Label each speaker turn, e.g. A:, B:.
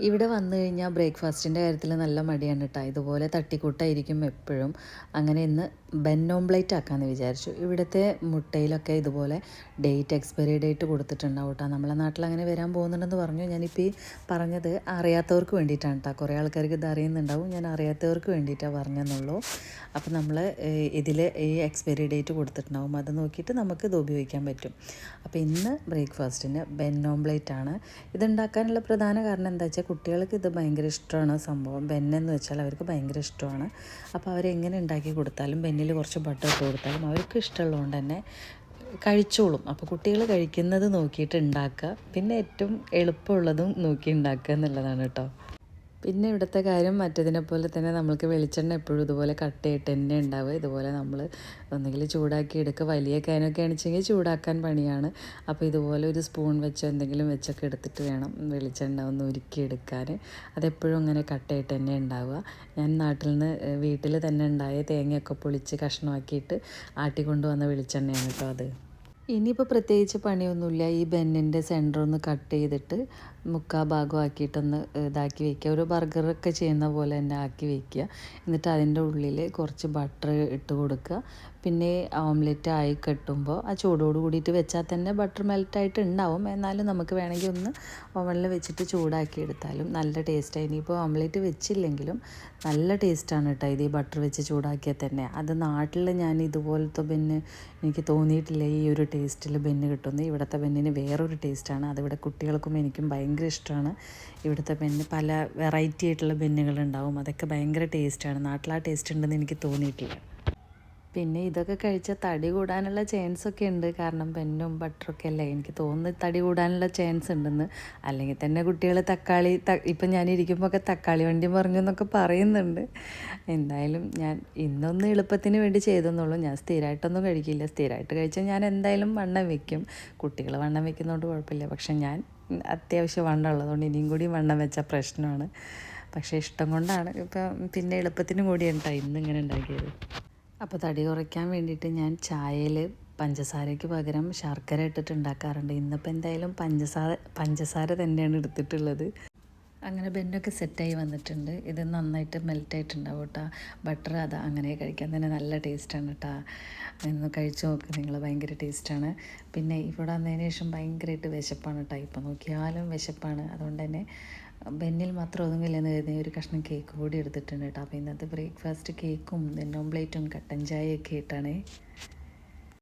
A: ഇവിടെ വന്നു കഴിഞ്ഞാൽ ബ്രേക്ക്ഫാസ്റ്റിൻ്റെ കാര്യത്തിൽ നല്ല മടിയാണ് കേട്ടോ. ഇതുപോലെ തട്ടിക്കൂട്ടായിരിക്കും എപ്പോഴും. അങ്ങനെ ഇന്ന് ബെൻ ഓംപ്ലേറ്റ് ആക്കാമെന്ന് വിചാരിച്ചു. ഇവിടുത്തെ മുട്ടയിലൊക്കെ ഇതുപോലെ ഡേറ്റ് എക്സ്പയറി ഡേറ്റ് കൊടുത്തിട്ടുണ്ടാവും കേട്ടോ. നമ്മളെ നാട്ടിൽ അങ്ങനെ വരാൻ പോകുന്നുണ്ടെന്ന് പറഞ്ഞു. ഞാനിപ്പോൾ ഈ പറഞ്ഞത് അറിയാത്തവർക്ക് വേണ്ടിയിട്ടാണ് കേട്ടോ. കുറേ ആൾക്കാർക്ക് ഇത് അറിയുന്നുണ്ടാവും, ഞാൻ അറിയാത്തവർക്ക് വേണ്ടിയിട്ടാണ് പറഞ്ഞതെന്നുള്ളൂ. അപ്പോൾ നമ്മൾ ഇതിൽ ഈ എക്സ്പയറി ഡേറ്റ് കൊടുത്തിട്ടുണ്ടാവും, അത് നോക്കിയിട്ട് നമുക്ക് ഇത് ഉപയോഗിക്കാൻ പറ്റും. അപ്പോൾ ഇന്ന് ബ്രേക്ക്ഫാസ്റ്റിന് ബെൻ ഓംപ്ലേറ്റ് ആണ്. ഇതുണ്ടാക്കാനുള്ള പ്രധാന കാരണം എന്താ വെച്ചാൽ കുട്ടികൾക്ക് ഇത് ഭയങ്കര ഇഷ്ടമാണ്. സംഭവം ബെന്നെന്ന് വെച്ചാൽ അവർക്ക് ഭയങ്കര ഇഷ്ടമാണ്. അപ്പോൾ അവരെങ്ങനെ ഉണ്ടാക്കി കൊടുത്താലും ബെന്നിൽ കുറച്ച് ബട്ടർ ഇട്ട് കൊടുത്താലും അവർക്ക് ഇഷ്ടമുള്ളതുകൊണ്ട് തന്നെ കഴിച്ചോളും. അപ്പോൾ കുട്ടികൾ കഴിക്കുന്നത് നോക്കിയിട്ട് ഉണ്ടാക്കുക, പിന്നെ ഏറ്റവും എളുപ്പമുള്ളതും നോക്കി ഉണ്ടാക്കുക എന്നുള്ളതാണ് കേട്ടോ. പിന്നെ ഇവിടുത്തെ കാര്യം മറ്റേതിനെ പോലെ തന്നെ നമ്മൾക്ക് വെളിച്ചെണ്ണ എപ്പോഴും ഇതുപോലെ കട്ടയിട്ട് തന്നെ ഉണ്ടാവുക. ഇതുപോലെ നമ്മൾ ഒന്നുകിൽ ചൂടാക്കി എടുക്കുക, വലിയ കാനൊക്കെ ആണെച്ചെങ്കിൽ ചൂടാക്കാൻ പണിയാണ്. അപ്പോൾ ഇതുപോലെ ഒരു സ്പൂൺ വെച്ചോ എന്തെങ്കിലും വെച്ചൊക്കെ എടുത്തിട്ട് വേണം വെളിച്ചെണ്ണ ഒന്ന് ഉരുക്കിയെടുക്കാൻ. അതെപ്പോഴും അങ്ങനെ കട്ടയിട്ട് തന്നെ ഉണ്ടാവുക. ഞാൻ നാട്ടിൽ നിന്ന് വീട്ടിൽ തന്നെ ഉണ്ടായ തേങ്ങയൊക്കെ പൊളിച്ച് കഷ്ണമാക്കിയിട്ട് ആട്ടിക്കൊണ്ട് വന്ന വെളിച്ചെണ്ണയാണ് കേട്ടോ അത്. ഇനിയിപ്പോൾ പ്രത്യേകിച്ച് പണിയൊന്നുമില്ല. ഈ ബെന്നിൻ്റെ സെൻറ്റർ ഒന്ന് കട്ട് ചെയ്തിട്ട് മുക്കാൽ ഭാഗമാക്കിയിട്ടൊന്ന് ഇതാക്കി വയ്ക്കുക. ഒരു ബർഗറൊക്കെ ചെയ്യുന്ന പോലെ തന്നെ ആക്കി വയ്ക്കുക. എന്നിട്ട് അതിൻ്റെ ഉള്ളിൽ കുറച്ച് ബട്ടർ ഇട്ട് കൊടുക്കുക. പിന്നെ ഓംലെറ്റ് ആയി കെട്ടുമ്പോൾ ആ ചൂടോട് കൂടിയിട്ട് വെച്ചാൽ തന്നെ ബട്ടർ മെൽറ്റായിട്ട് ഉണ്ടാവും. എന്നാലും നമുക്ക് വേണമെങ്കിൽ ഒന്ന് ഓവനിൽ വെച്ചിട്ട് ചൂടാക്കി എടുത്താലും നല്ല ടേസ്റ്റാണ്. ഇനിയിപ്പോൾ ഓംലെറ്റ് വെച്ചില്ലെങ്കിലും നല്ല ടേസ്റ്റാണ് കേട്ടോ ഇത്, ഈ ബട്ടർ വെച്ച് ചൂടാക്കിയാൽ തന്നെ. അത് നാട്ടിൽ ഞാൻ ഇതുപോലത്തെ ബെന്ന് എനിക്ക് തോന്നിയിട്ടില്ല ഈ ഒരു ടേസ്റ്റിൽ ബെന്ന് കിട്ടുന്നത്. ഇവിടുത്തെ ബെന്നിന് വേറൊരു ടേസ്റ്റാണ്. അതിവിടെ കുട്ടികൾക്കും എനിക്കും ഭയങ്കര ഇഷ്ടമാണ്. ഇവിടുത്തെ ബെന്ന് പല വെറൈറ്റി ആയിട്ടുള്ള ബെന്നുകളുണ്ടാവും, അതൊക്കെ ഭയങ്കര ടേസ്റ്റാണ്. നാട്ടിൽ ആ ടേസ്റ്റ് ഉണ്ടെന്ന് എനിക്ക് തോന്നിയിട്ടില്ല. പിന്നെ ഇതൊക്കെ കഴിച്ചാൽ തടി കൂടാനുള്ള ചാൻസൊക്കെ ഉണ്ട്. കാരണം ബെന്നും ബട്ടറൊക്കെ അല്ലേ, എനിക്ക് തോന്നുന്നു തടി കൂടാനുള്ള ചാൻസ് ഉണ്ടെന്ന്. അല്ലെങ്കിൽ തന്നെ കുട്ടികൾ ഇപ്പം ഞാനിരിക്കുമ്പോൾ ഒക്കെ തക്കാളി വണ്ടി പറഞ്ഞു എന്നൊക്കെ പറയുന്നുണ്ട്. എന്തായാലും ഞാൻ ഇന്നൊന്ന് എളുപ്പത്തിന് വേണ്ടി ചെയ്തെന്നുള്ളൂ. ഞാൻ സ്ഥിരമായിട്ടൊന്നും കഴിക്കില്ല. സ്ഥിരമായിട്ട് കഴിച്ചാൽ ഞാൻ എന്തായാലും വണ്ണം വയ്ക്കും. കുട്ടികൾ വണ്ണം വയ്ക്കുന്നതുകൊണ്ട് കുഴപ്പമില്ല. പക്ഷെ ഞാൻ അത്യാവശ്യം വണ്ണം ഉള്ളതുകൊണ്ട് ഇനിയും കൂടി വണ്ണം വെച്ചാൽ പ്രശ്നമാണ്. പക്ഷേ ഇഷ്ടം കൊണ്ടാണ്. ഇപ്പം പിന്നെ എളുപ്പത്തിന് കൂടിയാണ് കേട്ടോ ഇന്നിങ്ങനെ ഉണ്ടാക്കിയത്. അപ്പോൾ തടി കുറയ്ക്കാൻ വേണ്ടിയിട്ട് ഞാൻ ചായയിൽ പഞ്ചസാരയ്ക്ക് പകരം ശർക്കര ഇട്ടിട്ട് ഉണ്ടാക്കാറുണ്ട്. ഇന്നിപ്പോൾ എന്തായാലും പഞ്ചസാര തന്നെയാണ് എടുത്തിട്ടുള്ളത്. അങ്ങനെ ബെന്നൊക്കെ സെറ്റായി വന്നിട്ടുണ്ട്. ഇത് നന്നായിട്ട് മെൽറ്റായിട്ടുണ്ടാവും കേട്ടോ. ബട്ടർ അതാ അങ്ങനെ കഴിക്കാൻ തന്നെ നല്ല ടേസ്റ്റാണ് കേട്ടോ. ഒന്ന് കഴിച്ച് നോക്ക് നിങ്ങൾ, ഭയങ്കര ടേസ്റ്റാണ്. പിന്നെ ഇവിടെ വന്നതിന് ശേഷം ഭയങ്കരമായിട്ട് വിശപ്പാണ് കേട്ടോ. ഇപ്പോൾ നോക്കിയാലും വിശപ്പാണ്. അതുകൊണ്ട് തന്നെ ബെന്നിൽ മാത്രം ഒതുങ്ങില്ലെന്ന് കരുതി ഒരു കഷ്ണം കേക്ക് കൂടി എടുത്തിട്ടുണ്ട് കേട്ടോ. അപ്പോൾ ഇന്നത്തെ ബ്രേക്ക്ഫാസ്റ്റ് കേക്കും ബെൻ ഓംപ്ലേറ്റും കട്ടൻ ചായയൊക്കെ ആയിട്ടാണ്.